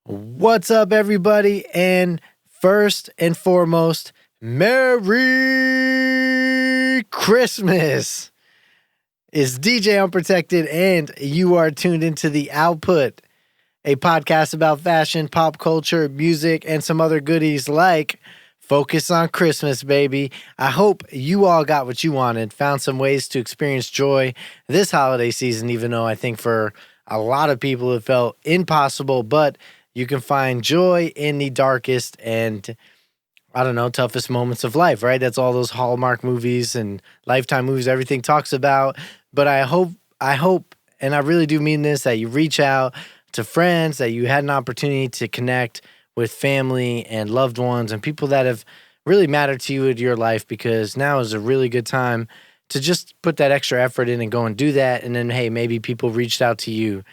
What's up, everybody? And first and foremost, Merry Christmas! It's DJ Unprotected, and you are tuned into The Output, a podcast about fashion, pop culture, music, and some other goodies like Focus on Christmas, baby. I hope you all got what you wanted, found some ways to experience joy this holiday season, even though I think for a lot of people it felt impossible, but you can find joy in the darkest and, toughest moments of life, right? That's all those Hallmark movies and Lifetime movies, everything talks about. But I hope, and I really do mean this, that you reach out to friends, that you had an opportunity to connect with family and loved ones and people that have really mattered to you in your life, because now is a really good time to just put that extra effort in and go and do that. And then, hey, maybe people reached out to you.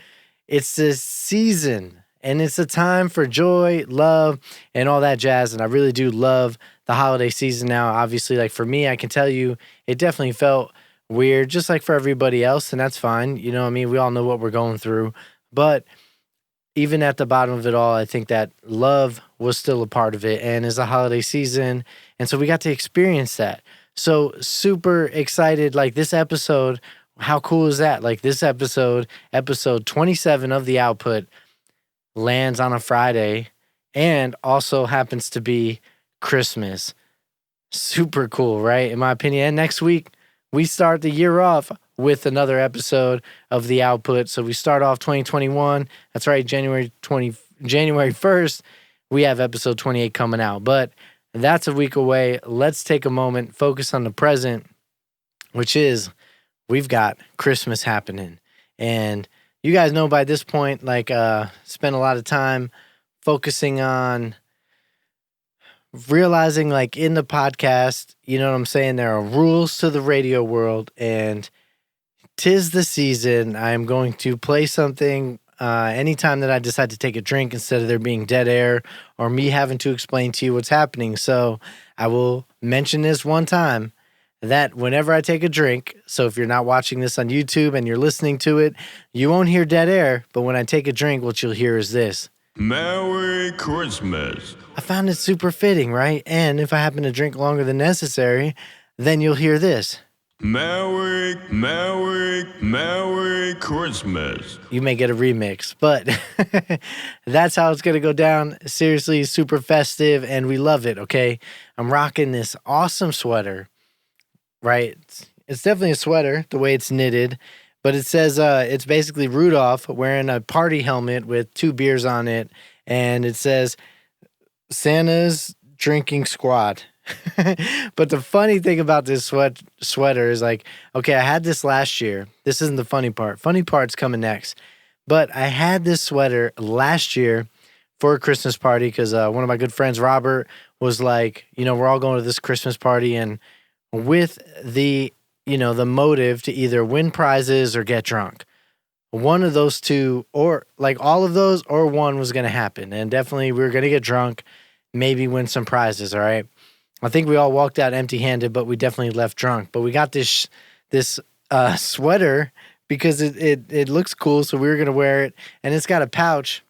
It's this season. And it's a time for joy, love, and all that jazz. And I really do love the holiday season now. Obviously, like for me, I can tell you, it definitely felt weird, just like for everybody else. And that's fine. You know what I mean? We all know what we're going through. But even at the bottom of it all, I think that love was still a part of it. And it's a holiday season. And so we got to experience that. So super excited. Like this episode, how cool is that? Like this episode 27 of The Output, lands on a Friday and also happens to be Christmas. Super cool, right? In my opinion. And next week, we start the year off with another episode of The Output. So we start off 2021. That's right, January 1st, we have episode 28 coming out. But that's a week away. Let's take a moment, focus on the present, which is we've got Christmas happening. And you guys know by this point, spend a lot of time focusing on realizing, like, in the podcast, you know what I'm saying? There are rules to the radio world, and 'tis the season. I'm going to play something anytime that I decide to take a drink instead of there being dead air or me having to explain to you what's happening. So I will mention this one time, that whenever I take a drink, so if you're not watching this on YouTube and you're listening to it, you won't hear dead air, but when I take a drink, what you'll hear is this. Merry Christmas. I found it super fitting, right? And if I happen to drink longer than necessary, then you'll hear this. Merry Christmas. You may get a remix, but that's how it's going to go down. Seriously, super festive, and we love it, okay? I'm rocking this awesome sweater. Right? It's definitely a sweater, the way it's knitted, but it says it's basically Rudolph wearing a party helmet with 2 beers on it, and it says Santa's drinking squad. But the funny thing about this sweater is, like, okay, I had this last year. This isn't the funny part. Funny part's coming next. But I had this sweater last year for a Christmas party because one of my good friends, Robert, was like, we're all going to this Christmas party, and with the motive to either win prizes or get drunk. One of those two, or like all of those, or one was going to happen. And definitely we were going to get drunk, maybe win some prizes, all right? I think we all walked out empty-handed, but we definitely left drunk. But we got this sweater because it looks cool, so we were going to wear it. And it's got a pouch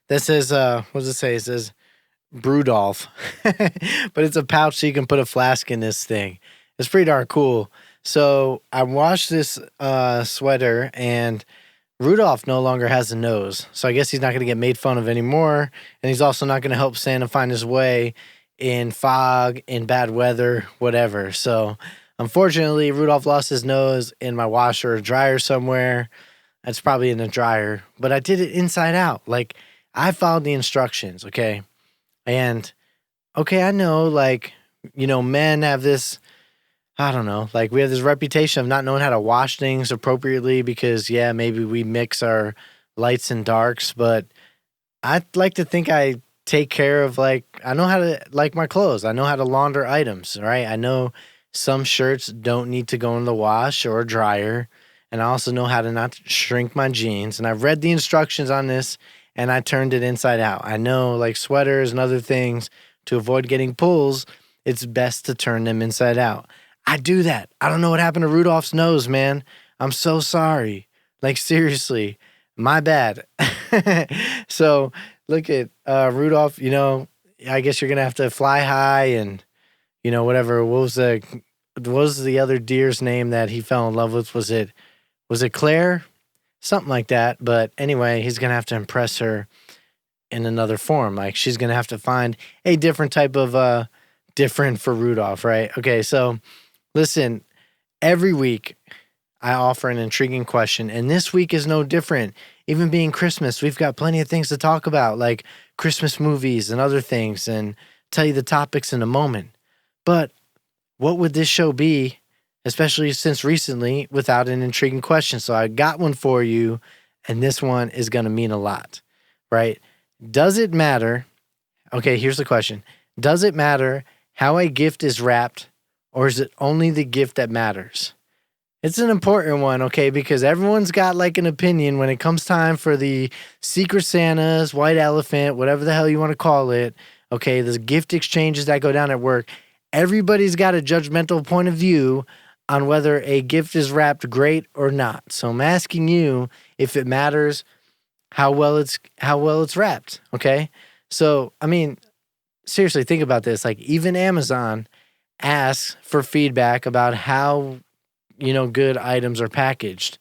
that says, what does it say? It says Brudolph, but it's a pouch so you can put a flask in this thing. It's pretty darn cool. So I washed this sweater, and Rudolph no longer has a nose. So I guess he's not going to get made fun of anymore, and he's also not going to help Santa find his way in fog, in bad weather, whatever. So unfortunately, Rudolph lost his nose in my washer or dryer somewhere. It's probably in the dryer, but I did it inside out. Like, I followed the instructions, okay? And, okay, I know, men have this, we have this reputation of not knowing how to wash things appropriately because, maybe we mix our lights and darks, but I like to think I take care of, I know how to, my clothes. I know how to launder items, right? I know some shirts don't need to go in the wash or dryer, and I also know how to not shrink my jeans, and I've read the instructions on this, and I turned it inside out. I know, sweaters and other things, to avoid getting pulls, it's best to turn them inside out. I do that. I don't know what happened to Rudolph's nose, man. I'm so sorry. Seriously. My bad. So look at Rudolph. I guess you're gonna have to fly high and whatever. What was the other deer's name that he fell in love with? Was it Claire? Something like that. But anyway, he's gonna have to impress her in another form. Like she's gonna have to find a different type of different for Rudolph, right? Okay, so listen, every week I offer an intriguing question, and this week is no different. Even being Christmas, we've got plenty of things to talk about, like Christmas movies and other things, and tell you the topics in a moment. But what would this show be, especially since recently, without an intriguing question? So I got one for you, and this one is going to mean a lot, right? Does it matter? Okay, here's the question. Does it matter how a gift is wrapped, or is it only the gift that matters? It's an important one, okay, because everyone's got like an opinion when it comes time for the Secret Santas, White Elephant, whatever the hell you want to call it, okay, the gift exchanges that go down at work. Everybody's got a judgmental point of view on whether a gift is wrapped great or not. So I'm asking you if it matters how well it's wrapped, okay? So, I mean, seriously, think about this. Like even Amazon asks for feedback about how good items are packaged.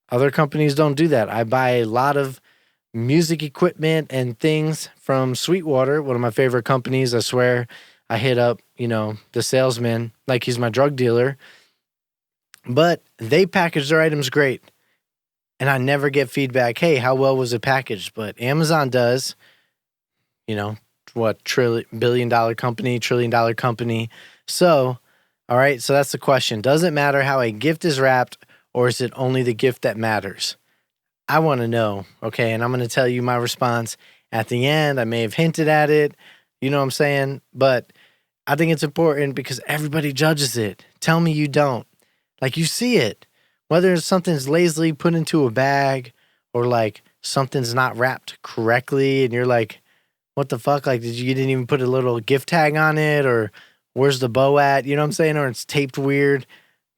Other companies don't do that. I buy a lot of music equipment and things from Sweetwater, one of my favorite companies. I swear I hit up, the salesman like he's my drug dealer, but they package their items great. And I never get feedback, hey, how well was it packaged? But Amazon does, what, billion-dollar company, trillion-dollar company. So, all right, so that's the question. Does it matter how a gift is wrapped, or is it only the gift that matters? I want to know, okay, and I'm going to tell you my response at the end. I may have hinted at it, you know what I'm saying? But I think it's important because everybody judges it. Tell me you don't. Like, you see it. Whether something's lazily put into a bag or, like, something's not wrapped correctly and you're like, what the fuck? Like, you didn't even put a little gift tag on it, or where's the bow at? You know what I'm saying? Or it's taped weird.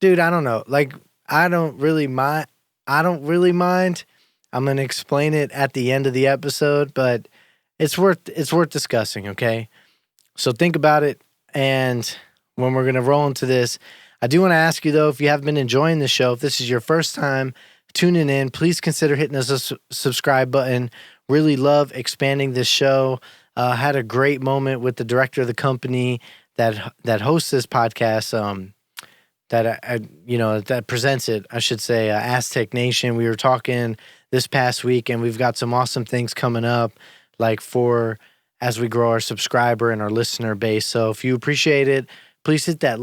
Dude, I don't know. Like, I don't really mind. I'm going to explain it at the end of the episode, but it's worth discussing, okay? So think about it, and when we're going to roll into this, I do want to ask you, though, if you have been enjoying the show, if this is your first time tuning in, please consider hitting the subscribe button. Really love expanding this show. Had a great moment with the director of the company that hosts this podcast, that presents it, I should say, Aztec Nation. We were talking this past week, and we've got some awesome things coming up, like as we grow our subscriber and our listener base. So if you appreciate it, please hit that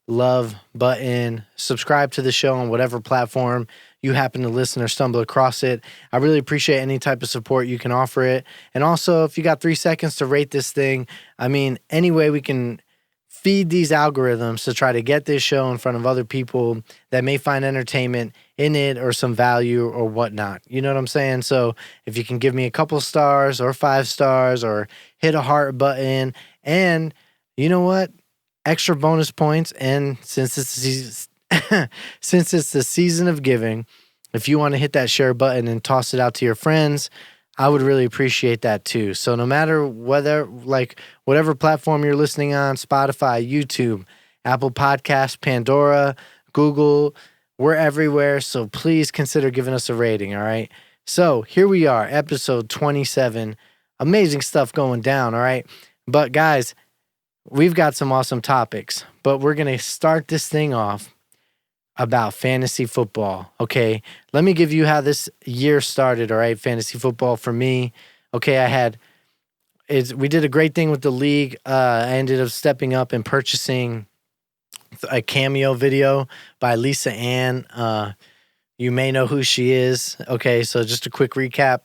love button, subscribe to the show on whatever platform you happen to listen or stumble across it. I really appreciate any type of support you can offer it. And also, if you got 3 seconds to rate this thing, I mean, any way we can feed these algorithms to try to get this show in front of other people that may find entertainment in it or some value or whatnot. You know what I'm saying? So if you can give me a couple stars or 5 stars or hit a heart button, and you know what? Extra bonus points. And since it's the season of giving, if you want to hit that share button and toss it out to your friends, I would really appreciate that too. So no matter whatever platform you're listening on, Spotify, YouTube, Apple Podcasts, Pandora, Google, we're everywhere. So please consider giving us a rating. All right. So here we are, episode 27. Amazing stuff going down. All right. But guys, we've got some awesome topics, but we're going to start this thing off about fantasy football. Okay, let me give you how this year started, all right? Fantasy football for me. Okay, we did a great thing with the league. I ended up stepping up and purchasing a cameo video by Lisa Ann. You may know who she is. Okay, so just a quick recap.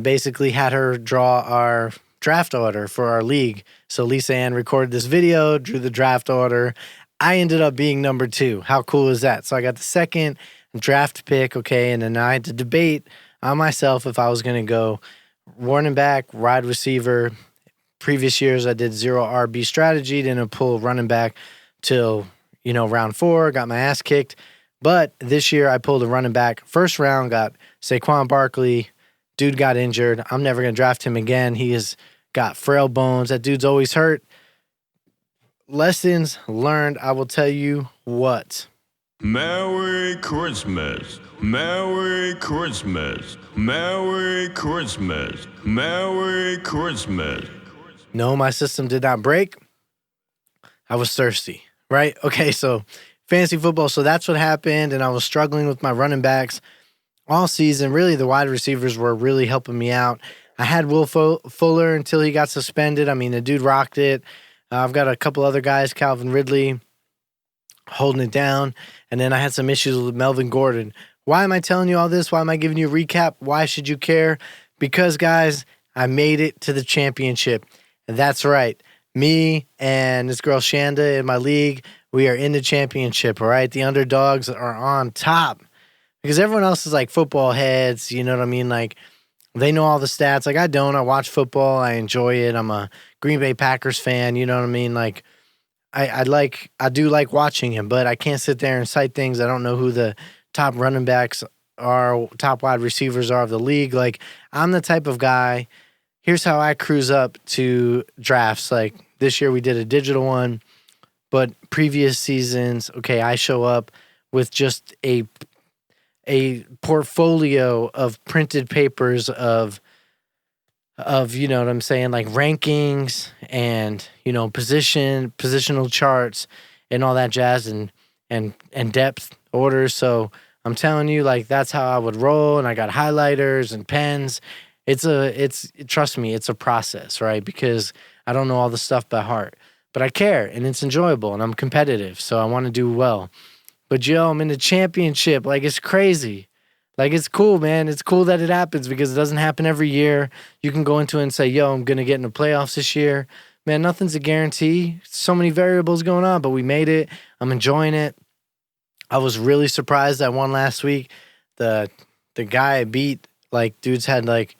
Basically had her draw our draft order for our league. So Lisa Ann recorded this video, drew the draft order. I ended up being number 2. How cool is that? So I got the second draft pick, okay, and then I had to debate on myself if I was going to go running back, wide receiver. Previous years I did 0 RB strategy, didn't pull running back till, round 4, got my ass kicked. But this year I pulled a running back. First round got Saquon Barkley. Dude got injured. I'm never going to draft him again. He has got frail bones. That dude's always hurt. Lessons learned, I will tell you what. Merry Christmas. Merry Christmas. Merry Christmas. Merry Christmas. No, my system did not break. I was thirsty, right? Okay, so fantasy football. So that's what happened, and I was struggling with my running backs all season. Really, the wide receivers were really helping me out. I had Will Fuller until he got suspended. I mean, the dude rocked it. I've got a couple other guys, Calvin Ridley, holding it down. And then I had some issues with Melvin Gordon. Why am I telling you all this? Why am I giving you a recap? Why should you care? Because, guys, I made it to the championship. And that's right. Me and this girl Shanda in my league, we are in the championship, all right? The underdogs are on top. Because everyone else is like football heads, you know what I mean? Like, they know all the stats. Like, I don't. I watch football. I enjoy it. I'm a Green Bay Packers fan, you know what I mean? Like, I do like watching him, but I can't sit there and cite things. I don't know who the top running backs are, top wide receivers are of the league. Like, I'm the type of guy, here's how I cruise up to drafts. Like, this year we did a digital one, but previous seasons, okay, I show up with just a portfolio of printed papers of you know what I'm saying, like rankings and, you know, positional charts and all that jazz and depth orders. So I'm telling you, like, that's how I would roll. And I got highlighters and pens. Trust me, it's a process, right? Because I don't know all the stuff by heart, but I care and it's enjoyable and I'm competitive. So I want to do well. But yo, I'm in the championship. Like, it's crazy. Like, it's cool, man. It's cool that it happens because it doesn't happen every year. You can go into it and say, yo, I'm going to get in the playoffs this year. Man, nothing's a guarantee. So many variables going on, but we made it. I'm enjoying it. I was really surprised I won last week. The guy I beat, like, dudes had, like,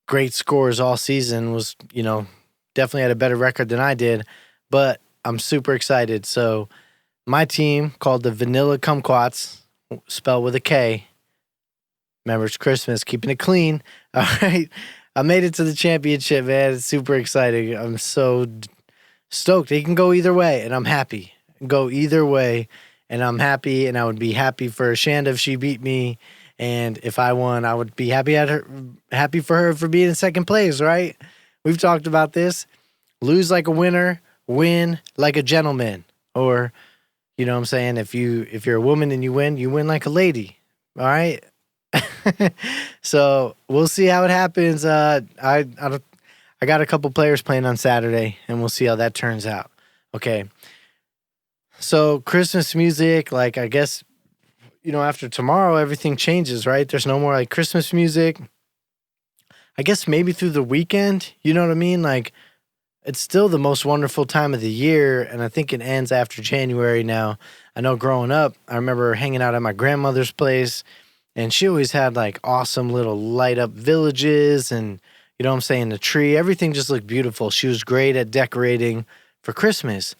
great scores all season, was, you know, definitely had a better record than I did. But I'm super excited. So my team, called the Vanilla Kumquats, spelled with a K. Remember, it's Christmas, keeping it clean. All right. I made it to the championship, man. It's super exciting. I'm so stoked. It can go either way, and I'm happy. Go either way, and I'm happy, and I would be happy for Shanda if she beat me. And if I won, I would be happy for her for being in second place, right? We've talked about this. Lose like a winner, win like a gentleman. Or, you know what I'm saying? If you're a woman and you win like a lady. All right? So we'll see how it happens. I got a couple players playing on Saturday, and we'll see how that turns out. Okay. So Christmas music, like, I guess, you know, after tomorrow, everything changes, right? There's no more like Christmas music. I guess maybe through the weekend, you know what I mean? Like, it's still the most wonderful time of the year, and I think it ends after January now. I know growing up, I remember hanging out at my grandmother's place, and she always had, like, awesome little light-up villages and, you know what I'm saying, the tree. Everything just looked beautiful. She was great at decorating for Christmas.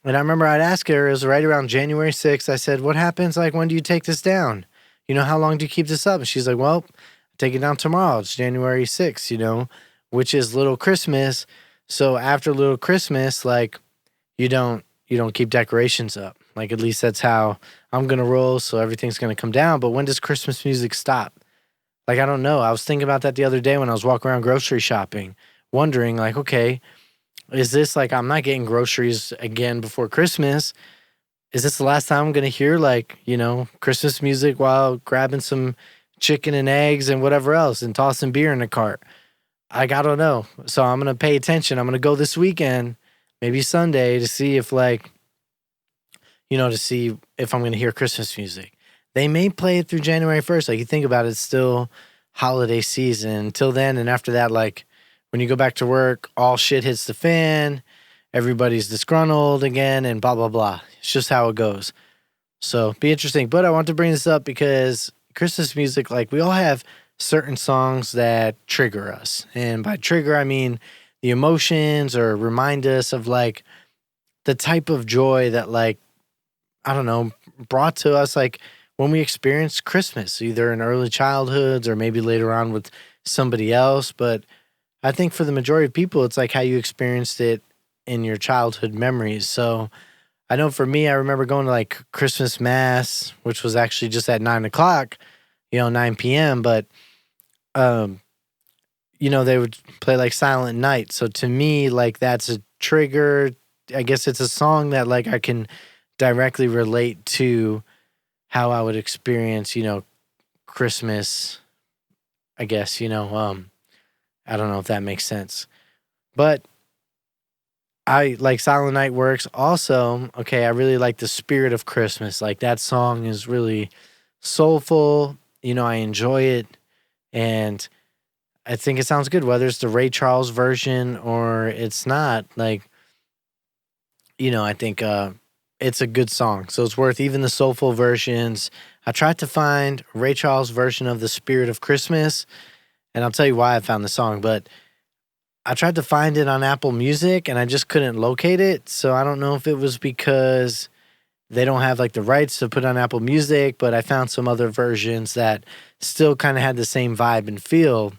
And I remember I'd ask her, it was right around January 6th, I said, what happens, like, when do you take this down? You know, how long do you keep this up? And she's like, well, I take it down tomorrow. It's January 6th, you know, which is Little Christmas. So after Little Christmas, like, you don't keep decorations up. Like, at least that's how I'm going to roll, so everything's going to come down. But when does Christmas music stop? Like, I don't know. I was thinking about that the other day when I was walking around grocery shopping, wondering, like, okay, is this, like, I'm not getting groceries again before Christmas. Is this the last time I'm going to hear, like, you know, Christmas music while grabbing some chicken and eggs and whatever else and tossing beer in the cart? I don't know. So I'm going to pay attention. I'm going to go this weekend, maybe Sunday, to see if, like, you know, to see if I'm going to hear Christmas music. They may play it through January 1st. Like, you think about it, it's still holiday season. Until then, and after that, like, when you go back to work, all shit hits the fan. Everybody's disgruntled again and blah, blah, blah. It's just how it goes. So, be interesting. But I want to bring this up because Christmas music, like, we all have certain songs that trigger us. And by trigger, I mean the emotions or remind us of, like, the type of joy that, like, I don't know, brought to us, like, when we experience Christmas, either in early childhoods or maybe later on with somebody else. But I think for the majority of people, it's like how you experienced it in your childhood memories. So I know for me, I remember going to like Christmas Mass, which was actually just at 9 o'clock, 9 p.m. But, um, they would play like Silent Night. So to me, like that's a trigger. I guess it's a song that like I can directly relate to how I would experience, Christmas, I guess, I don't know if that makes sense. But I like Silent Night works. Also, okay, I really like the spirit of Christmas. Like that song is really soulful. I enjoy it. And I think it sounds good, whether it's the Ray Charles version or it's not. Like, I think it's a good song. So it's worth even the soulful versions. I tried to find Ray Charles' version of The Spirit of Christmas, and I'll tell you why I found the song, but I tried to find it on Apple Music and I just couldn't locate it. So I don't know if it was because they don't have like the rights to put on Apple Music, but I found some other versions that still kind of had the same vibe and feel.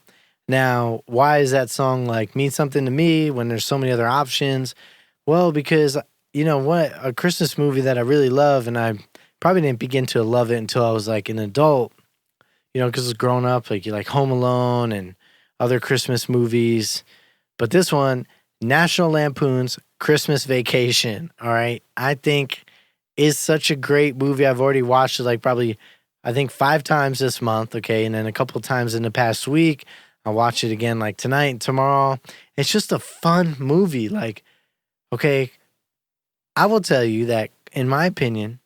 Now, why is that song like mean something to me when there's so many other options? Well, because you know what, a Christmas movie that I really love, and I probably didn't begin to love it until I was like an adult, because growing up, like you like Home Alone and other Christmas movies. But this one, National Lampoon's Christmas Vacation, all right, I think is such a great movie. I've already watched it like probably, I think 5 times this month, okay, and then a couple times in the past week. I'll watch it again like tonight and tomorrow. It's just a fun movie. Like, okay, I will tell you that, in my opinion,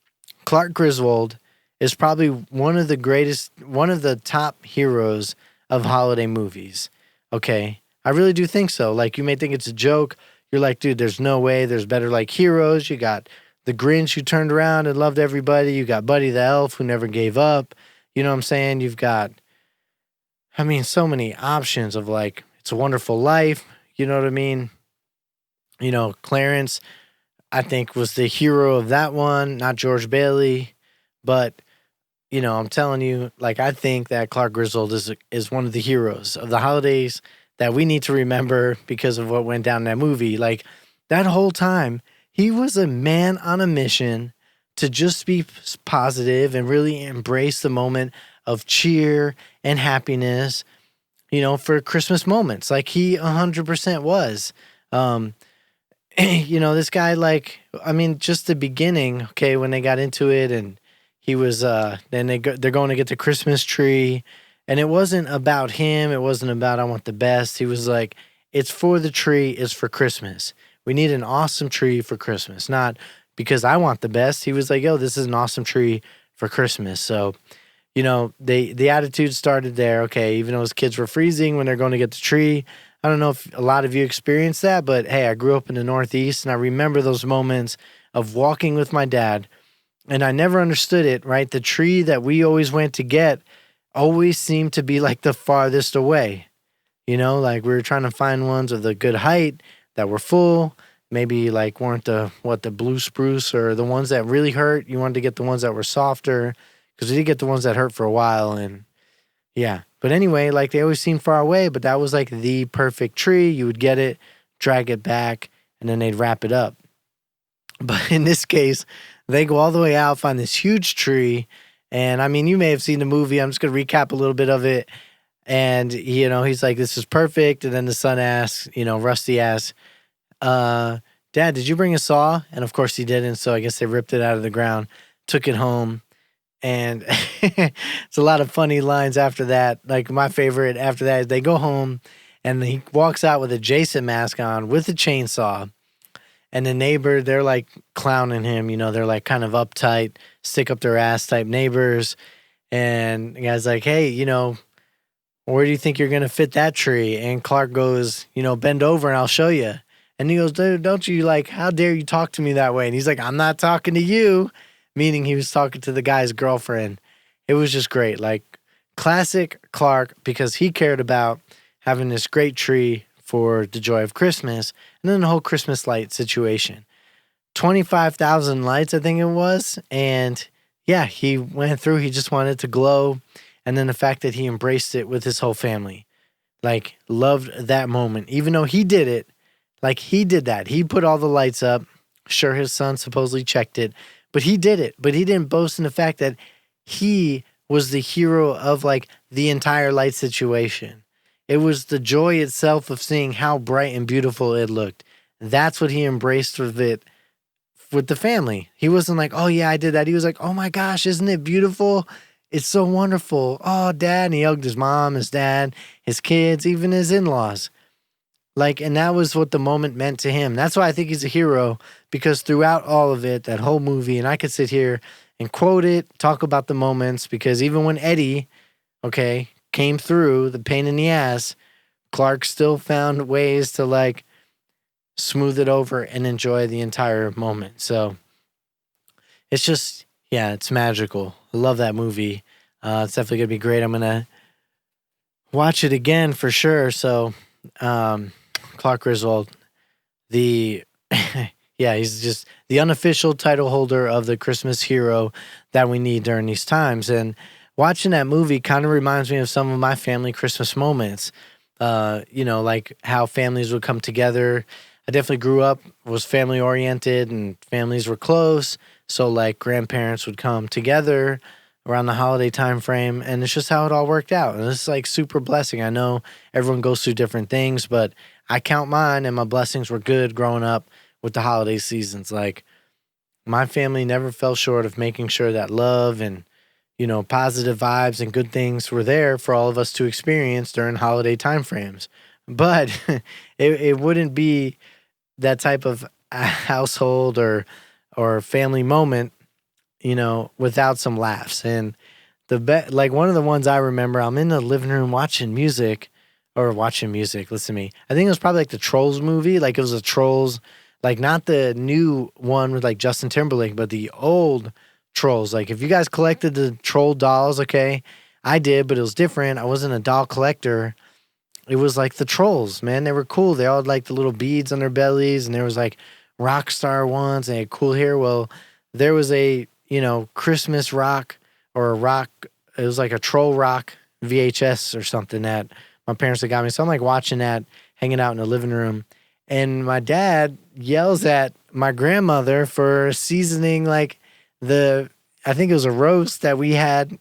Clark Griswold is probably one of the top heroes of holiday movies, okay? I really do think so. Like, you may think it's a joke. You're like, dude, there's no way. There's better, like, heroes. You got the Grinch who turned around and loved everybody. You got Buddy the Elf who never gave up. You know what I'm saying? You've got, so many options of, like, It's a Wonderful Life. You know what I mean? Clarence, I think, was the hero of that one, not George Bailey. But, I'm telling you, like, I think that Clark Griswold is one of the heroes of the holidays that we need to remember because of what went down in that movie. Like, that whole time, he was a man on a mission to just be positive and really embrace the moment of cheer and happiness, for Christmas moments. Like, he 100% was. This guy, like, just the beginning, okay, when they got into it and he was, then they're going to get the Christmas tree, and it wasn't about him. It wasn't about, I want the best. He was like, it's for the tree, it's for Christmas. We need an awesome tree for Christmas, not because I want the best. He was like, yo, this is an awesome tree for Christmas. So, the attitude started there, okay, even though his kids were freezing when they're going to get the tree. I don't know if a lot of you experienced that, but hey, I grew up in the Northeast, and I remember those moments of walking with my dad, and I never understood it, right? The tree that we always went to get always seemed to be like the farthest away. Like we were trying to find ones of the good height that were full, maybe like weren't the blue spruce or the ones that really hurt. You wanted to get the ones that were softer because we did get the ones that hurt for a while, and yeah. But anyway, like they always seemed far away, but that was like the perfect tree. You would get it, drag it back, and then they'd wrap it up. But in this case, they go all the way out, find this huge tree. And you may have seen the movie. I'm just going to recap a little bit of it. And, he's like, this is perfect. And then the son asks, Rusty asks, Dad, did you bring a saw? And of course he didn't. So I guess they ripped it out of the ground, took it home. And it's a lot of funny lines after that. Like my favorite after that is they go home and he walks out with a Jason mask on with a chainsaw. And the neighbor, they're like clowning him, they're like kind of uptight, stick up their ass type neighbors. And the guy's like, hey, where do you think you're going to fit that tree? And Clark goes, bend over and I'll show you. And he goes, dude, don't you how dare you talk to me that way? And he's like, I'm not talking to you. Meaning he was talking to the guy's girlfriend. It was just great. Like classic Clark, because he cared about having this great tree for the joy of Christmas, and then the whole Christmas light situation. 25,000 lights, I think it was. And yeah, he went through, he just wanted to glow. And then the fact that he embraced it with his whole family, like, loved that moment, even though he did it. Like, he did that. He put all the lights up. Sure, his son supposedly checked it, but he did it. But he didn't boast in the fact that he was the hero of, like, the entire light situation. It was the joy itself of seeing how bright and beautiful it looked. That's what he embraced with it, with the family. He wasn't like, oh, yeah, I did that. He was like, oh, my gosh, isn't it beautiful? It's so wonderful. Oh, Dad. And he hugged his mom, his dad, his kids, even his in-laws. Like, and that was what the moment meant to him. That's why I think he's a hero, because throughout all of it, that whole movie, and I could sit here and quote it, talk about the moments, because even when Eddie, okay, came through the pain in the ass, Clark still found ways to, like, smooth it over and enjoy the entire moment. So it's just, yeah, it's magical. I love that movie. It's definitely going to be great. I'm going to watch it again for sure. So, Clark Griswold, the yeah, he's just the unofficial title holder of the Christmas hero that we need during these times. And watching that movie kind of reminds me of some of my family Christmas moments. Like how families would come together. I definitely grew up, was family oriented, and families were close. So, like, grandparents would come together around the holiday time frame, and it's just how it all worked out. And it's like super blessing. I know everyone goes through different things, but I count mine, and my blessings were good growing up with the holiday seasons. Like, my family never fell short of making sure that love and, positive vibes and good things were there for all of us to experience during holiday time frames. But it wouldn't be that type of household or family moment, without some laughs. And like one of the ones I remember, I'm in the living room watching music. Listen to me. I think it was probably like the Trolls movie. Like, it was a Trolls, like, not the new one with like Justin Timberlake, but the old Trolls. Like, if you guys collected the Troll dolls, okay, I did, but it was different. I wasn't a doll collector. It was like the Trolls, man. They were cool. They all had like the little beads on their bellies, and there was like rock star ones, and they had cool hair. Well, there was a, Christmas rock or a rock. It was like a troll rock VHS or something that my parents had got me. So I'm like watching that, hanging out in the living room. And my dad yells at my grandmother for seasoning like I think it was a roast that we had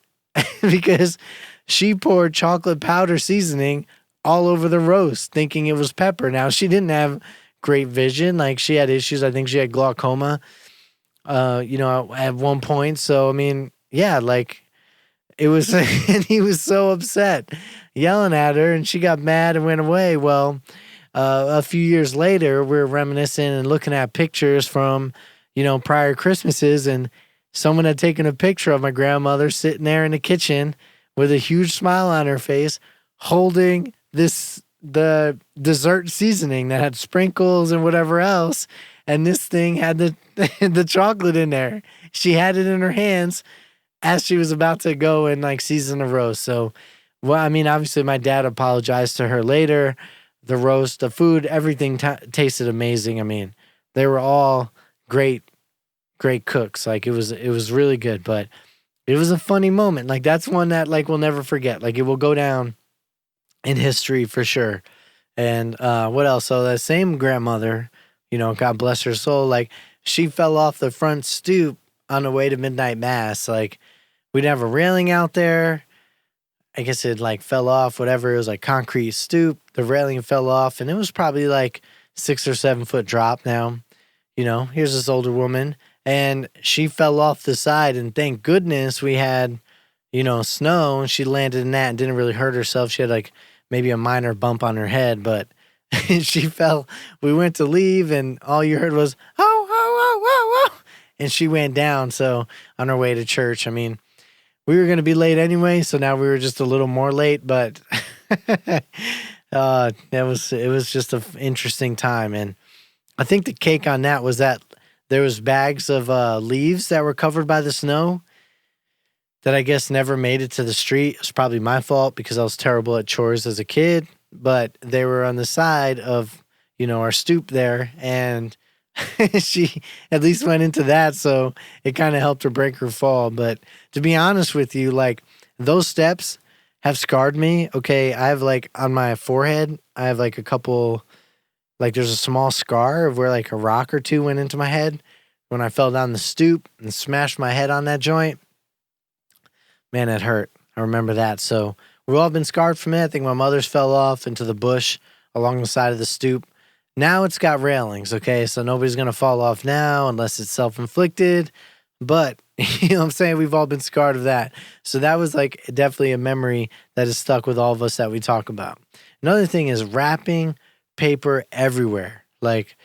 because she poured chocolate powder seasoning all over the roast thinking it was pepper. Now, she didn't have great vision. Like, she had issues. I think she had glaucoma, at one point. So, I mean, yeah, like, it was, and he was so upset yelling at her, and she got mad and went away. Well, a few years later, we're reminiscing and looking at pictures from, prior Christmases, and someone had taken a picture of my grandmother sitting there in the kitchen with a huge smile on her face, holding the dessert seasoning that had sprinkles and whatever else, and this thing had the chocolate in there. She had it in her hands as she was about to go and like season the roast. So, well, I mean, obviously my dad apologized to her later. The roast, the food, everything tasted amazing. I mean, they were all great cooks. Like, it was really good, but it was a funny moment. Like, that's one that, like, we'll never forget. Like, it will go down in history for sure. And what else? So that same grandmother, God bless her soul, like, she fell off the front stoop on the way to midnight mass. Like, we'd have a railing out there. I guess it like fell off, whatever. It was like concrete stoop. The railing fell off, and it was probably like 6 or 7 foot drop. Now, here's this older woman, and she fell off the side, and thank goodness we had, snow, and she landed in that and didn't really hurt herself. She had like maybe a minor bump on her head, but she fell. We went to leave, and all you heard was, oh, oh, oh, oh, oh, and she went down. So on her way to church, I mean, we were going to be late anyway, so now we were just a little more late, but it was just an interesting time. And I think the cake on that was that there was bags of leaves that were covered by the snow that I guess never made it to the street. It was probably my fault because I was terrible at chores as a kid, but they were on the side of, our stoop there, and she at least went into that, so it kind of helped her break her fall. But to be honest with you, like those steps have scarred me. Okay, I have like on my forehead, I have like a couple, like there's a small scar of where like a rock or two went into my head when I fell down the stoop and smashed my head on that joint. Man, it hurt. I remember that. So we've all been scarred from it. I think my mother's fell off into the bush along the side of the stoop. Now it's got railings, okay? So nobody's going to fall off now unless it's self-inflicted. But, you know what I'm saying? We've all been scarred of that. So that was like definitely a memory that is stuck with all of us that we talk about. Another thing is wrapping paper everywhere. Like,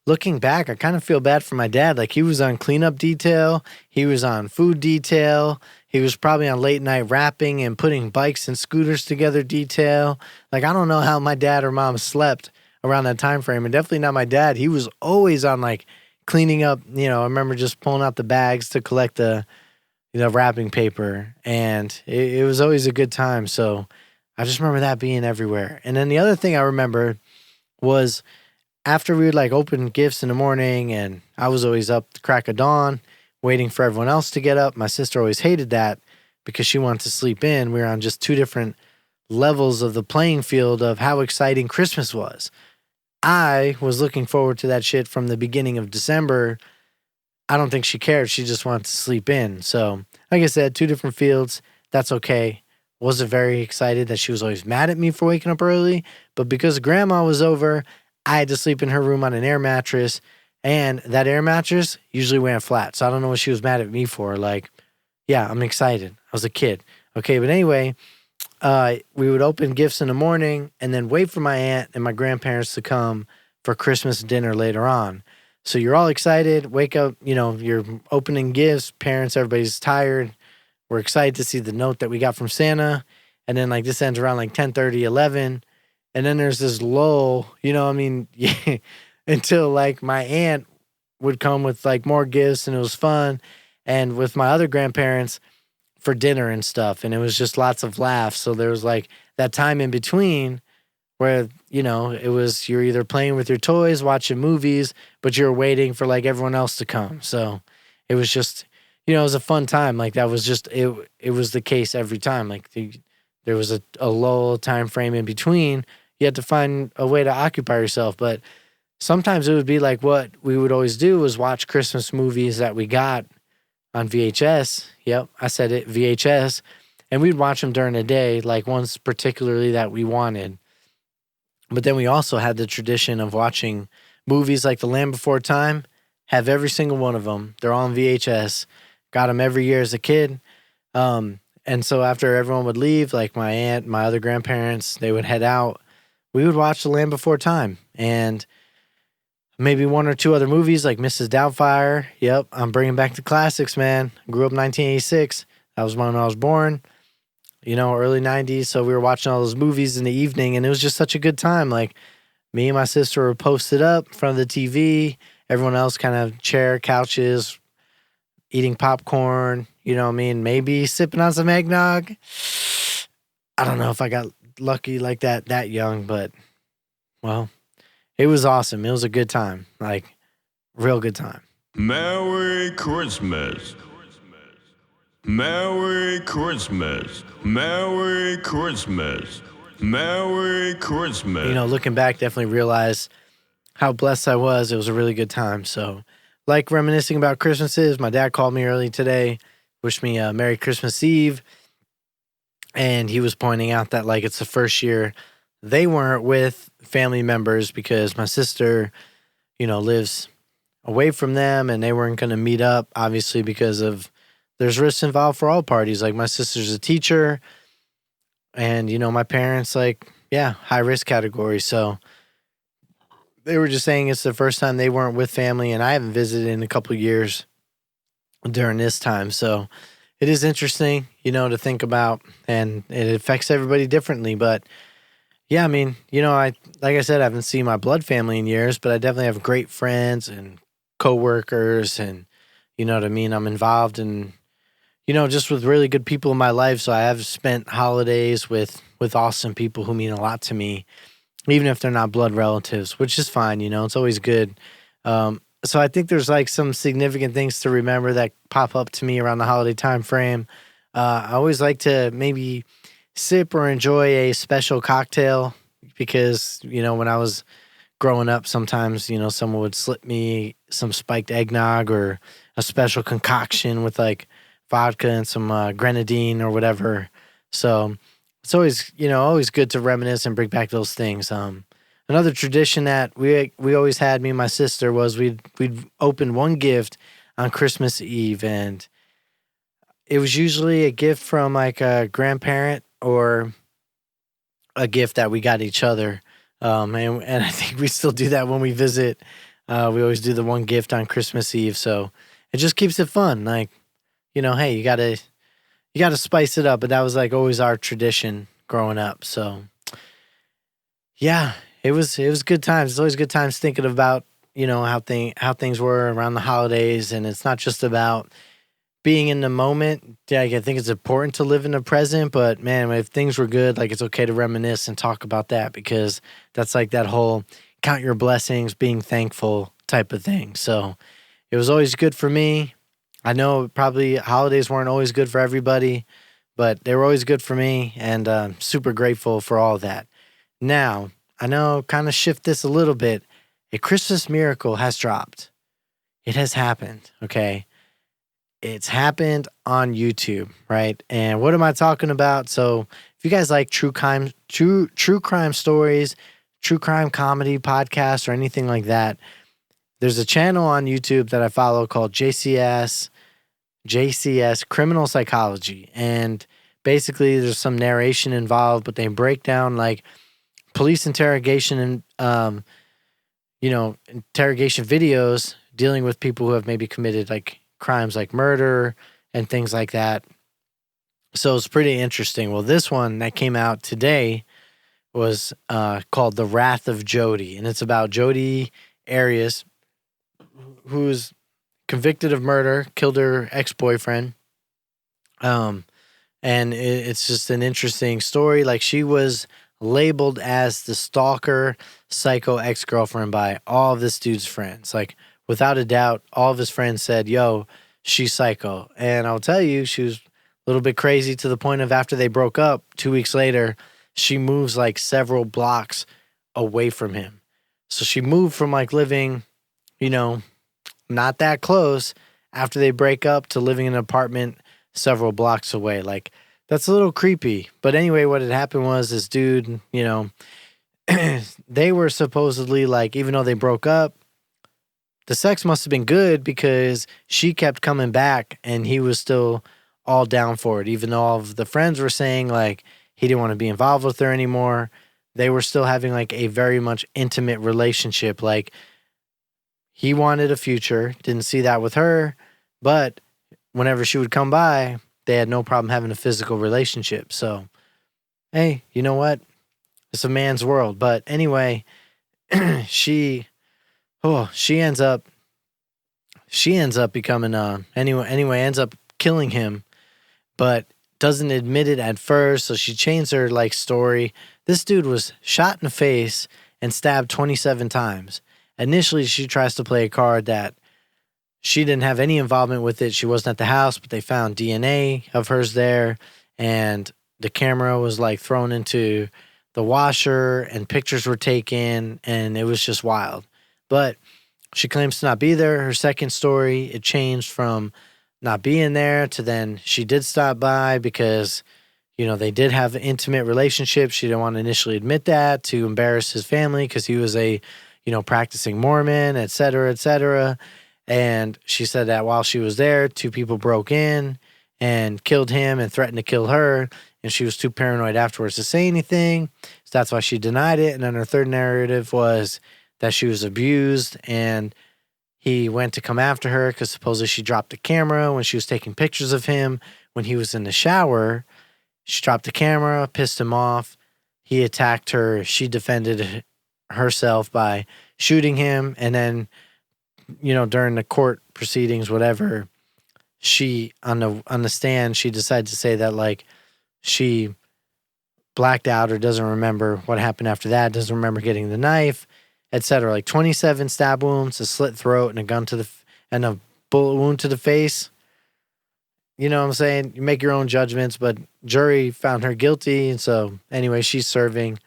looking back, I kind of feel bad for my dad. Like, he was on cleanup detail, he was on food detail, he was probably on late night wrapping and putting bikes and scooters together detail. Like, I don't know how my dad or mom slept around that time frame, and definitely not my dad. He was always on like cleaning up. You know, I remember just pulling out the bags to collect the wrapping paper, and it was always a good time. So I just remember that being everywhere. And then the other thing I remember was after we would like open gifts in the morning, and I was always up the crack of dawn waiting for everyone else to get up. My sister always hated that because she wanted to sleep in. We were on just two different levels of the playing field of how exciting Christmas was. I was looking forward to that shit from the beginning of December. I don't think she cared. She just wanted to sleep in. So, like I said, two different fields. That's okay. Wasn't very excited that she was always mad at me for waking up early. But because grandma was over, I had to sleep in her room on an air mattress. And that air mattress usually went flat. So I don't know what she was mad at me for. Like, yeah, I'm excited. I was a kid. Okay, but anyway, we would open gifts in the morning and then wait for my aunt and my grandparents to come for Christmas dinner later on. So you're all excited, wake up, you're opening gifts, parents, everybody's tired. We're excited to see the note that we got from Santa. And then like this ends around like 10:30, 11. And then there's this lull, until like my aunt would come with like more gifts and it was fun. And with my other grandparents for dinner and stuff. And it was just lots of laughs. So there was like that time in between where, it was you're either playing with your toys, watching movies, but you're waiting for like everyone else to come. So it was just, it was a fun time. Like that was just, it was the case every time. Like there was a lull time frame in between. You had to find a way to occupy yourself. But sometimes it would be like what we would always do was watch Christmas movies that we got on VHS. Yep, I said it, VHS. And we'd watch them during the day, like ones particularly that we wanted. But then we also had the tradition of watching movies like The Land Before Time, have every single one of them. They're all on VHS. Got them every year as a kid. And so after everyone would leave, like my aunt, my other grandparents, they would head out. We would watch The Land Before Time. And maybe one or two other movies like Mrs. Doubtfire. Yep, I'm bringing back the classics, man. I grew up in 1986. That was when I was born, early 90s. So we were watching all those movies in the evening, and it was just such a good time. Like, me and my sister were posted up in front of the TV. Everyone else kind of chair, couches, eating popcorn, maybe sipping on some eggnog. I don't know if I got lucky like that young, but, well, it was awesome. It was a good time. Like, real good time. Merry Christmas. Merry Christmas. Merry Christmas. Merry Christmas. Looking back, definitely realized how blessed I was. It was a really good time. So, like reminiscing about Christmases, my dad called me early today, wished me a Merry Christmas Eve. And he was pointing out that, like, it's the first year they weren't with family members because my sister, lives away from them and they weren't going to meet up, obviously, because of there's risks involved for all parties. Like, my sister's a teacher and, my parents, like, yeah, high risk category. So they were just saying it's the first time they weren't with family, and I haven't visited in a couple of years during this time. So it is interesting, to think about, and it affects everybody differently. But yeah, I mean, like I said, I haven't seen my blood family in years, but I definitely have great friends and coworkers, and you know what I mean? I'm involved in, just with really good people in my life. So I have spent holidays with awesome people who mean a lot to me, even if they're not blood relatives, which is fine. It's always good. so I think there's like some significant things to remember that pop up to me around the holiday time frame. I always like to maybe sip or enjoy a special cocktail because, when I was growing up, sometimes, someone would slip me some spiked eggnog or a special concoction with like vodka and some grenadine or whatever. So it's always, always good to reminisce and bring back those things. Another tradition that we always had, me and my sister, was we'd open one gift on Christmas Eve, and it was usually a gift from like a grandparent or a gift that we got each other. And I think we still do that when we visit. We always do the one gift on Christmas Eve, so it just keeps it fun. Like, hey, you gotta spice it up, but that was like always our tradition growing up. So yeah, it was good times. It's always good times thinking about how things were around the holidays, and it's not just about being in the moment. Yeah, I think it's important to live in the present, but man, if things were good, like it's okay to reminisce and talk about that because that's like that whole count your blessings, being thankful type of thing. So it was always good for me. I know probably holidays weren't always good for everybody, but they were always good for me, and super grateful for all of that. Now, I know kind of shift this a little bit. A Christmas miracle has dropped. It has happened, okay? It's happened on YouTube, right? And what am I talking about? So, if you guys like true crime stories, true crime comedy podcasts, or anything like that, there's a channel on YouTube that I follow called JCS Criminal Psychology, and basically there's some narration involved, but they break down like police interrogation and interrogation videos dealing with people who have maybe committed like crimes like murder and things like that. So it's pretty interesting. Well, this one that came out today was called The Wrath of Jody, and it's about Jody Arias, who's convicted of murder, killed her ex-boyfriend. And it's just an interesting story. Like, she was labeled as the stalker, psycho ex-girlfriend by all of this dude's friends. Like, without a doubt, all of his friends said, yo, she's psycho. And I'll tell you, she was a little bit crazy to the point of after they broke up, 2 weeks later, she moves like several blocks away from him. So she moved from like living, not that close after they break up to living in an apartment several blocks away. Like, that's a little creepy. But anyway, what had happened was this dude, they were supposedly like, even though they broke up, the sex must have been good because she kept coming back and he was still all down for it. Even though all of the friends were saying like he didn't want to be involved with her anymore, they were still having like a very much intimate relationship. Like, he wanted a future, didn't see that with her, but whenever she would come by, they had no problem having a physical relationship. So, hey, you know what? It's a man's world. But anyway, she ends up becoming ends up killing him, but doesn't admit it at first. So she changed her like story. This dude was shot in the face and stabbed 27 times. Initially, she tries to play a card that she didn't have any involvement with it. She wasn't at the house, but they found DNA of hers there, and the camera was like thrown into the washer, and pictures were taken, and it was just wild. But she claims to not be there. Her second story, it changed from not being there to then she did stop by because, they did have an intimate relationship. She didn't want to initially admit that to embarrass his family because he was a, practicing Mormon, et cetera, et cetera. And she said that while she was there, 2 people broke in and killed him and threatened to kill her. And she was too paranoid afterwards to say anything. So that's why she denied it. And then her third narrative was that she was abused and he went to come after her because supposedly she dropped the camera when she was taking pictures of him when he was in the shower. She dropped the camera, pissed him off. He attacked her. She defended herself by shooting him. And then, during the court proceedings, whatever, she on the stand, she decided to say that like she blacked out or doesn't remember what happened after that, doesn't remember getting the knife. etc. Like 27 stab wounds, a slit throat, and a gun to the and a bullet wound to the face. You know what I'm saying? You make your own judgments, but jury found her guilty, and so anyway, she's serving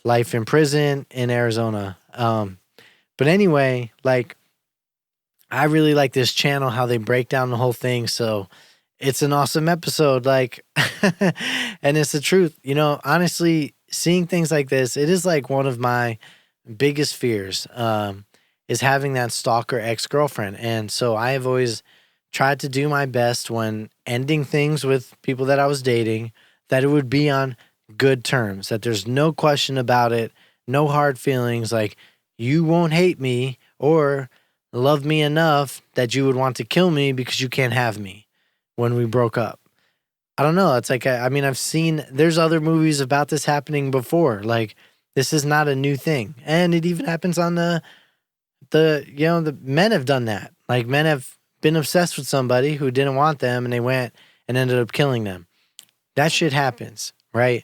life in prison in Arizona. But anyway, like I really like this channel, how they break down the whole thing. So it's an awesome episode, like, and it's the truth. You know, honestly, seeing things like this, it is like one of my biggest fears, is having that stalker ex-girlfriend. And so I have always tried to do my best when ending things with people that I was dating, that it would be on good terms, that there's no question about it, no hard feelings, like you won't hate me or love me enough that you would want to kill me because you can't have me when we broke up. I don't know. It's like, I mean, I've seen, there's other movies about this happening before. Like, this is not a new thing. And it even happens on the men have done that. Like, men have been obsessed with somebody who didn't want them and they went and ended up killing them. That shit happens, right?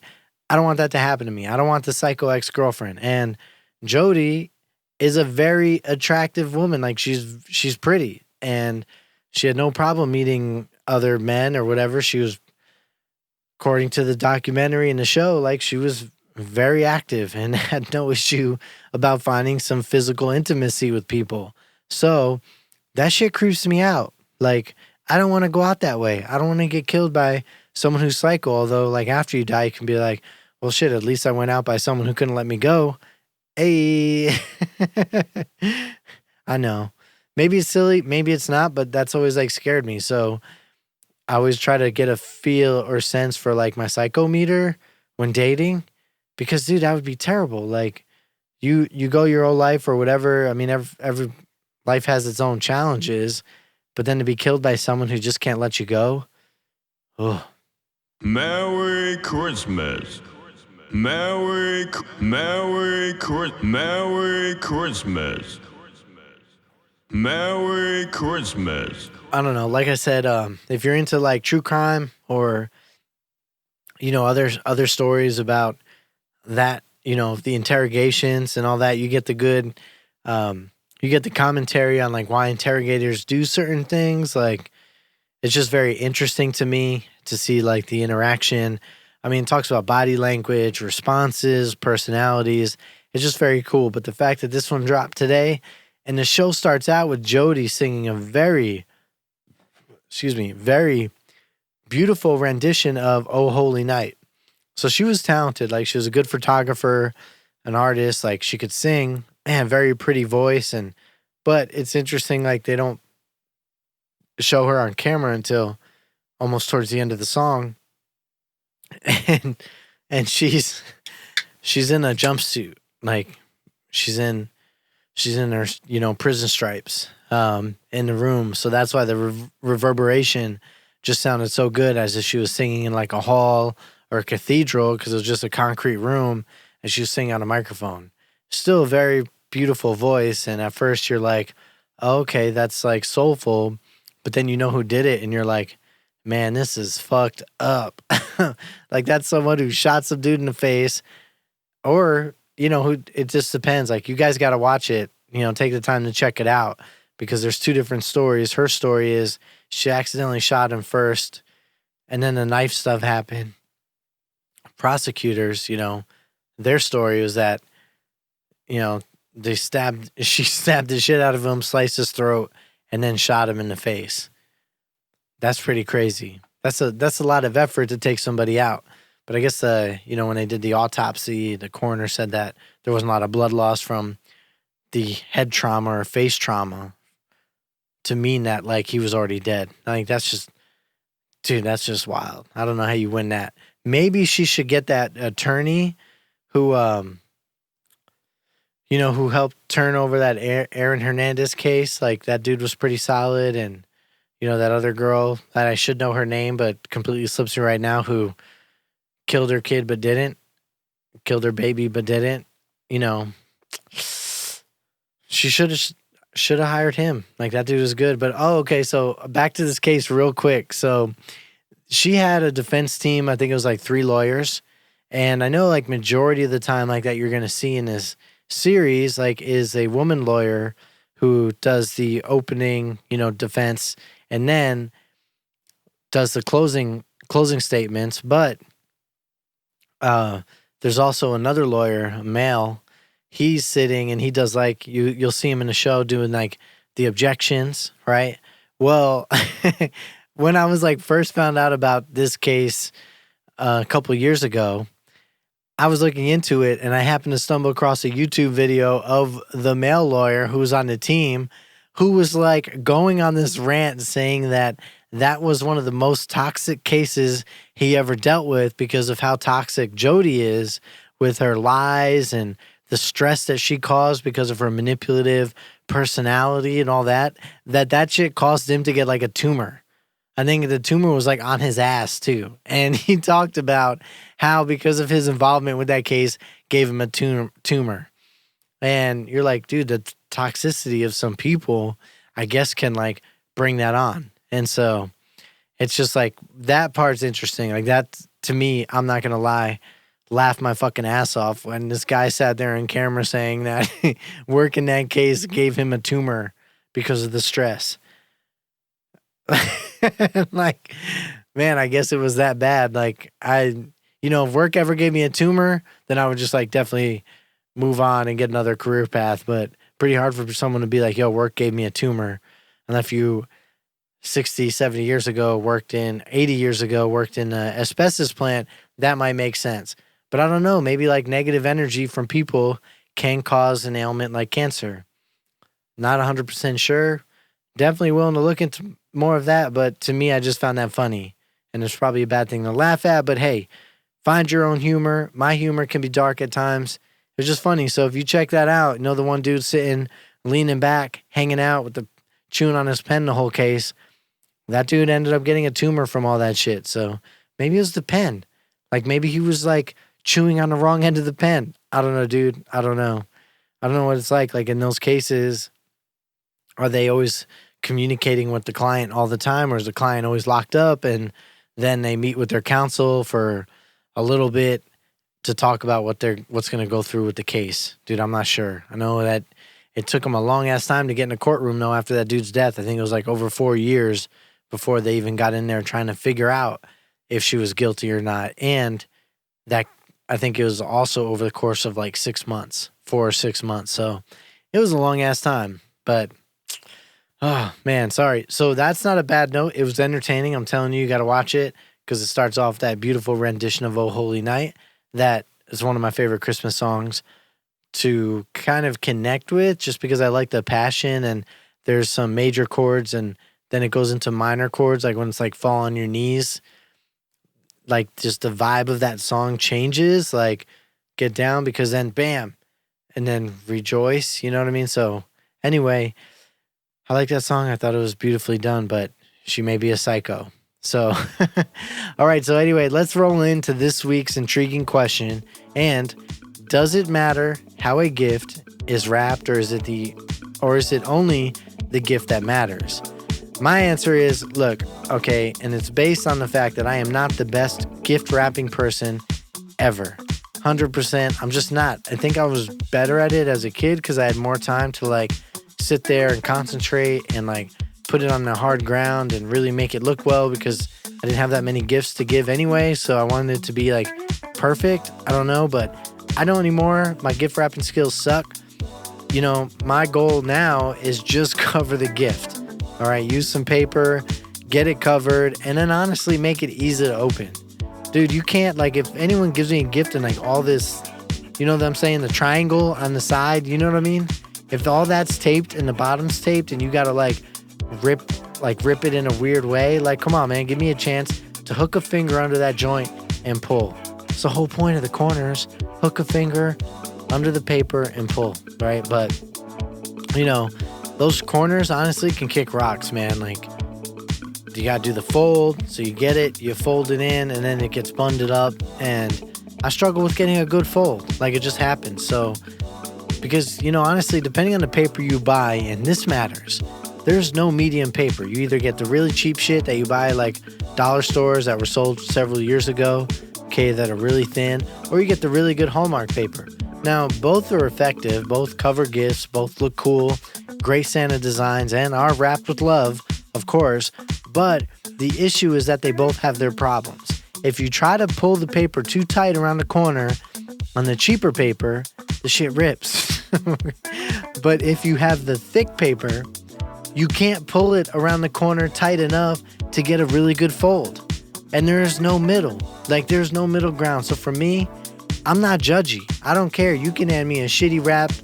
I don't want that to happen to me. I don't want the psycho ex-girlfriend. And Jody is a very attractive woman. Like, she's pretty and she had no problem meeting other men or whatever. She was, according to the documentary and the show, like she was very active and had no issue about finding some physical intimacy with people. So that shit creeps me out. Like, I don't want to go out that way. I don't want to get killed by someone who's psycho. Although, like, after you die, you can be like, well, shit, at least I went out by someone who couldn't let me go. Hey, I know. Maybe it's silly, maybe it's not, but that's always like scared me. So I always try to get a feel or sense for like my psycho meter when dating, because dude, that would be terrible. Like you go your whole life or whatever. I mean, every life has its own challenges, but then to be killed by someone who just can't let you go. Oh, Merry Christmas. Merry Christmas. Merry Christmas. I don't know. Like I said, if you're into like true crime or, you know, other stories about that, you know, the interrogations and all that, you get the good, you get the commentary on like why interrogators do certain things. Like, it's just very interesting to me to see like the interaction. I mean, it talks about body language, responses, personalities. It's just very cool. But the fact that this one dropped today and the show starts out with Jody singing a very beautiful rendition of Oh Holy Night. So she was talented. Like, she was a good photographer, an artist. Like, she could sing. Man, very pretty voice. But it's interesting, like, they don't show her on camera until almost towards the end of the song. And she's in a jumpsuit. Like, she's in her, you know, prison stripes in the room. So that's why the reverberation just sounded so good, as if she was singing in like a hall or a cathedral, because it was just a concrete room and she was singing on a microphone. Still a very beautiful voice. And at first you're like, oh, okay, that's like soulful. But then you know who did it and you're like, man, this is fucked up. Like, that's someone who shot some dude in the face, or, you know, who, it just depends. Like, you guys got to watch it, you know, take the time to check it out, because there's two different stories. Her story is she accidentally shot him first, and then the knife stuff happened. Prosecutors, you know, their story was that, you know, she stabbed the shit out of him, sliced his throat, and then shot him in the face. That's pretty crazy. That's a lot of effort to take somebody out. But I guess, you know, when they did the autopsy, the coroner said that there wasn't a lot of blood loss from the head trauma or face trauma to mean that, like, he was already dead. I think that's just, dude, that's just wild. I don't know how you win that. Maybe she should get that attorney who, you know, who helped turn over that Aaron Hernandez case. Like, that dude was pretty solid. And, you know, that other girl that I should know her name, but completely slips me right now, who killed her kid but didn't, killed her baby but didn't, you know, she should have hired him. Like, that dude was good. But, oh, okay, so back to this case real quick. So she had a defense team. I think it was like 3 lawyers. And I know, like, majority of the time, like, that you're going to see in this series like is a woman lawyer who does the opening, defense, and then does the closing statements. But there's also another lawyer, a male. He's sitting and he does like you'll see him in the show doing like the objections, right? Well, when I was like first found out about this case a couple years ago, I was looking into it and I happened to stumble across a YouTube video of the male lawyer who was on the team who was like going on this rant saying that that was one of the most toxic cases he ever dealt with because of how toxic Jody is with her lies and the stress that she caused because of her manipulative personality and all that, that shit caused him to get like a tumor. I think the tumor was like on his ass too. And he talked about how because of his involvement with that case gave him a tumor. And you're like, dude, the toxicity of some people, I guess, can like bring that on. And so it's just like that part's interesting. Like that to me, I'm not going to lie, laughed my fucking ass off when this guy sat there in camera saying that working that case gave him a tumor because of the stress. Like, man, I guess it was that bad. Like if work ever gave me a tumor, then I would just like definitely move on and get another career path. But pretty hard for someone to be like, yo, work gave me a tumor. Unless you 60, 70 years ago, 80 years ago, worked in an asbestos plant, that might make sense. But I don't know, maybe like negative energy from people can cause an ailment like cancer. Not 100% sure. Definitely willing to look into more of that, but to me, I just found that funny. And it's probably a bad thing to laugh at, but hey, find your own humor. My humor can be dark at times. It's just funny. So if you check that out, the one dude sitting, leaning back, hanging out with the chewing on his pen the whole case, that dude ended up getting a tumor from all that shit. So maybe it was the pen. Like maybe he was like chewing on the wrong end of the pen. I don't know, dude. I don't know. I don't know what it's like. Like in those cases, are they always communicating with the client all the time, or is the client always locked up and then they meet with their counsel for a little bit to talk about what's going to go through with the case? Dude, I'm not sure. I know that it took them a long ass time to get in a courtroom though after that dude's death. I think it was like over 4 years before they even got in there trying to figure out if she was guilty or not. And that, I think it was also over the course of like 6 months, 4 or 6 months. So it was a long ass time, but oh man, sorry. So that's not a bad note. It was entertaining. I'm telling you, you got to watch it because it starts off that beautiful rendition of Oh Holy Night. That is one of my favorite Christmas songs to kind of connect with just because I like the passion and there's some major chords and then it goes into minor chords, like when it's like fall on your knees, like just the vibe of that song changes, like get down because then bam, and then rejoice, you know what I mean? So anyway, I like that song. I thought it was beautifully done, but she may be a psycho. So, all right. So anyway, let's roll into this week's intriguing question. And does it matter how a gift is wrapped, or is it only the gift that matters? My answer is, look, okay, and it's based on the fact that I am not the best gift wrapping person ever. 100%. I'm just not. I think I was better at it as a kid because I had more time to like sit there and concentrate and like put it on the hard ground and really make it look well because I didn't have that many gifts to give anyway. So I wanted it to be like perfect. I don't know, but I don't anymore. My gift wrapping skills suck. My goal now is just cover the gift. All right, use some paper, get it covered, and then honestly make it easy to open. Dude, you can't, like, if anyone gives me a gift and like all this, you know what I'm saying, the triangle on the side, you know what I mean? If all that's taped and the bottom's taped and you gotta like rip it in a weird way, like, come on, man, give me a chance to hook a finger under that joint and pull. It's the whole point of the corners. Hook a finger under the paper and pull, right? But, those corners honestly can kick rocks, man. Like, you gotta do the fold, so you get it, you fold it in, and then it gets bundled up. And I struggle with getting a good fold. Like, it just happens. So, because, honestly, depending on the paper you buy, and this matters, there's no medium paper. You either get the really cheap shit that you buy like dollar stores that were sold several years ago, okay, that are really thin, or you get the really good Hallmark paper. Now, both are effective, both cover gifts, both look cool, great Santa designs, and are wrapped with love, of course, but the issue is that they both have their problems. If you try to pull the paper too tight around the corner on the cheaper paper, the shit rips. But if you have the thick paper, you can't pull it around the corner tight enough to get a really good fold. And there's no middle. Like, there's no middle ground. So for me, I'm not judgy. I don't care. You can hand me a shitty wrapped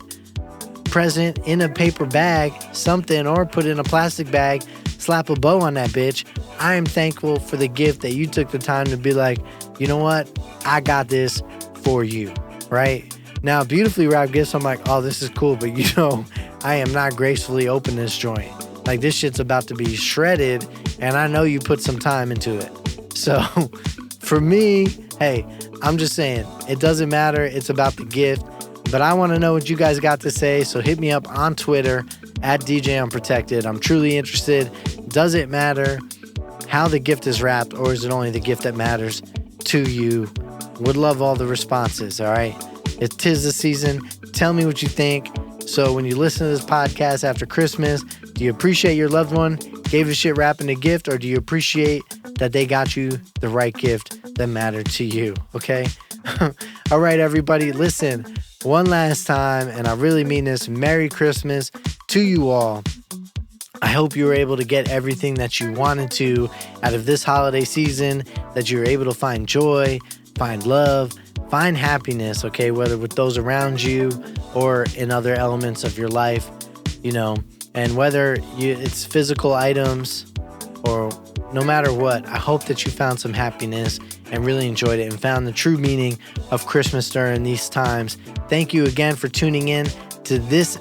present in a paper bag, something, or put it in a plastic bag, slap a bow on that bitch. I am thankful for the gift that you took the time to be like, you know what? I got this for you, right? Now, beautifully wrapped gifts, I'm like, oh, this is cool, but you know, I am not gracefully open this joint. Like, this shit's about to be shredded, and I know you put some time into it. So, for me, hey, I'm just saying, it doesn't matter. It's about the gift. But I want to know what you guys got to say, so hit me up on Twitter at DJ Unprotected. I'm truly interested. Does it matter how the gift is wrapped, or is it only the gift that matters to you? Would love all the responses, all right? It 'tis the season. Tell me what you think. So when you listen to this podcast after Christmas, do you appreciate your loved one gave a shit wrapping a gift, or do you appreciate that they got you the right gift that mattered to you, okay? All right, everybody, listen, one last time, and I really mean this, Merry Christmas to you all. I hope you were able to get everything that you wanted to out of this holiday season, that you're able to find joy, find love, find happiness, okay, whether with those around you or in other elements of your life, you know, and whether it's physical items or no matter what, I hope that you found some happiness and really enjoyed it and found the true meaning of Christmas during these times. Thank you again for tuning in to this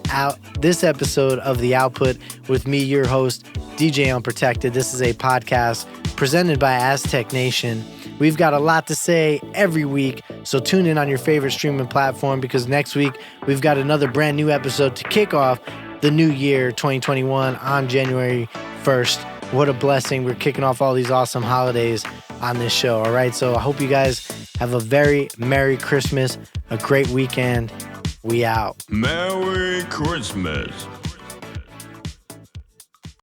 episode of The Output with me, your host, DJ Unprotected. This is a podcast presented by Aztec Nation. We've got a lot to say every week, so tune in on your favorite streaming platform, because next week we've got another brand new episode to kick off the new year 2021 on January 1st. What a blessing. We're kicking off all these awesome holidays on this show, all right? So I hope you guys have a very Merry Christmas, a great weekend. We out. Merry Christmas.